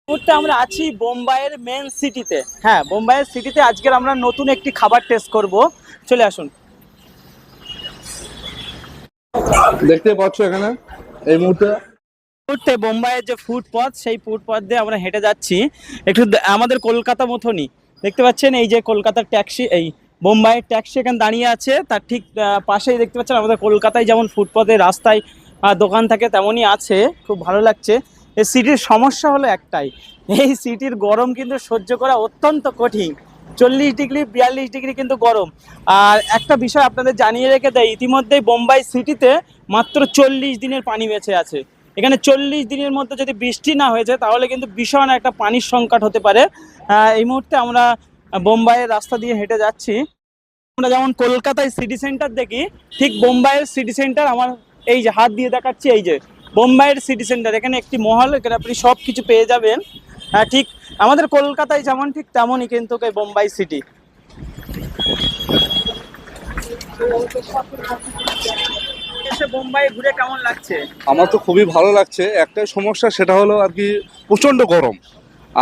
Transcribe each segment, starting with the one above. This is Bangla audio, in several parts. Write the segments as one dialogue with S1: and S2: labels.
S1: মুহূর্তে আমরা আছি বোম্বাইয়ের মেন সিটিতে। হ্যাঁ, বোম্বাইয়ের সিটিতে আজকের আমরা নতুন একটি খাবার টেস্ট করব। চলে আসুন।
S2: দেখতে পাচ্ছ এখানে এই মুহূর্তে
S1: বোম্বাইয়ের যে ফুটপথ, সেই ফুটপথ দিয়ে আমরা হেঁটে যাচ্ছি একটু আমাদের কলকাতা মতনই। দেখতে পাচ্ছেন এই যে কলকাতার ট্যাক্সি, এই বোম্বাইয়ের ট্যাক্সি এখানে দাঁড়িয়ে আছে, তার ঠিক পাশেই দেখতে পাচ্ছেন আমাদের কলকাতায় যেমন ফুটপথে রাস্তায় দোকান থাকে তেমনই আছে। খুব ভালো লাগছে। এই সিটির সমস্যা হলো একটাই, এই সিটির গরম কিন্তু সহ্য করা অত্যন্ত কঠিন। 40 ডিগ্রি 42 ডিগ্রি কিন্তু গরম। আর একটা বিষয় আপনাদের জানিয়ে রেখে দেয়, ইতিমধ্যেই বোম্বাই সিটিতে মাত্র 40 দিনের পানি বেঁচে আছে। এখানে 40 দিনের মধ্যে যদি বৃষ্টি না হয়েছে তাহলে কিন্তু ভীষণ একটা পানির সংকট হতে পারে। এই মুহূর্তে আমরা বোম্বাইয়ের রাস্তা দিয়ে হেঁটে যাচ্ছি। আমরা যেমন কলকাতায় সিটি সেন্টার দেখি, ঠিক বোম্বাইয়ের সিটি সেন্টার আমার এই যে হাত দিয়ে দেখাচ্ছি, এই যে বোম্বাইয়ের সিটি সেন্টার। এখানে একটি মহল, এখানে আপনি সব কিছু পেয়ে যাবেন। ঠিক আমাদের কলকাতায় যেমন ঠিক তেমনই কিন্তু এই বোম্বাই সিটি। এসে বোম্বাই ঘুরে কেমন লাগছে?
S2: আমার তো খুবই ভালো লাগছে। একটাই সমস্যা, সেটা হলো আর কি প্রচণ্ড গরম।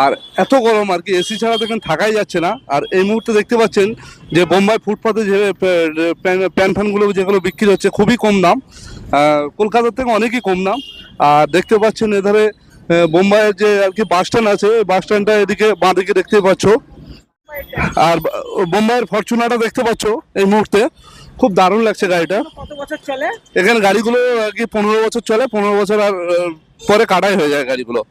S2: আর এত গরম আর কি এসি ছাড়া তো এখানে থাকাই যাচ্ছে না। আর এই মুহূর্তে দেখতে পাচ্ছেন যে বোম্বাই ফুটপাতে যে প্যান ফ্যানগুলো যেগুলো বিক্রি হচ্ছে খুবই কম দাম, কলকাতার থেকে অনেকই কম দাম। আর দেখতে পাচ্ছেন এধারে বোম্বাইয়ের যে আর কি বাস স্ট্যান্ড আছে, বাস স্ট্যান্ডটা এদিকে বাঁ দিকে দেখতে পাচ্ছ। আর বোম্বাইয়ের ফরচুনাটা দেখতে পাচ্ছ এই মুহূর্তে, খুব দারুণ লাগছে গাড়িটা।
S1: কত বছর চলে
S2: এখানে গাড়িগুলো আর কি 15 বছর চলে, 15 বছর আর পরে কাটাই হয়ে যায় গাড়িগুলো।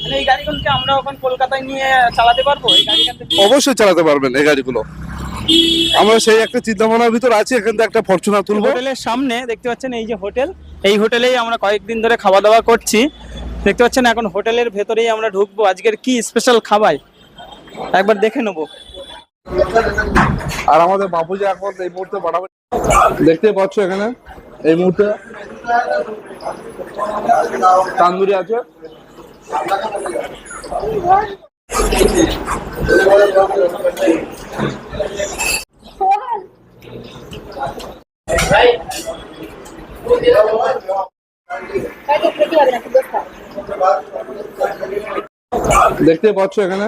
S1: মানে এই গাড়িগুলোকে আমরা ওখানে কলকাতায় নিয়ে চালাতে পারবো? এই গাড়িটাতে
S2: অবশ্যই চালাতে পারবেন এই গাড়িগুলো। আমরা সেই একটা চিন্তা ভাবনার ভিতর আছি, এখান থেকে একটা ফরচুনার তুলবো।
S1: হোটেলের সামনে দেখতে পাচ্ছেন এই যে হোটেল, এই হোটেলেই আমরা কয়েকদিন ধরে খাওয়া দাওয়া করছি। দেখতে পাচ্ছেন এখন হোটেলের ভেতরেই আমরা ঢুকবো। আজকের কি স্পেশাল খাবার একবার দেখে নেবো।
S2: আর আমাদের বাবুজি এখন এই মুহূর্তে বাড়াবাড়ি দেখতে পাচ্ছ এখানে এই মুহূর্তে তান্দুরি আছে। দেখতে পাচ্ছ এখানে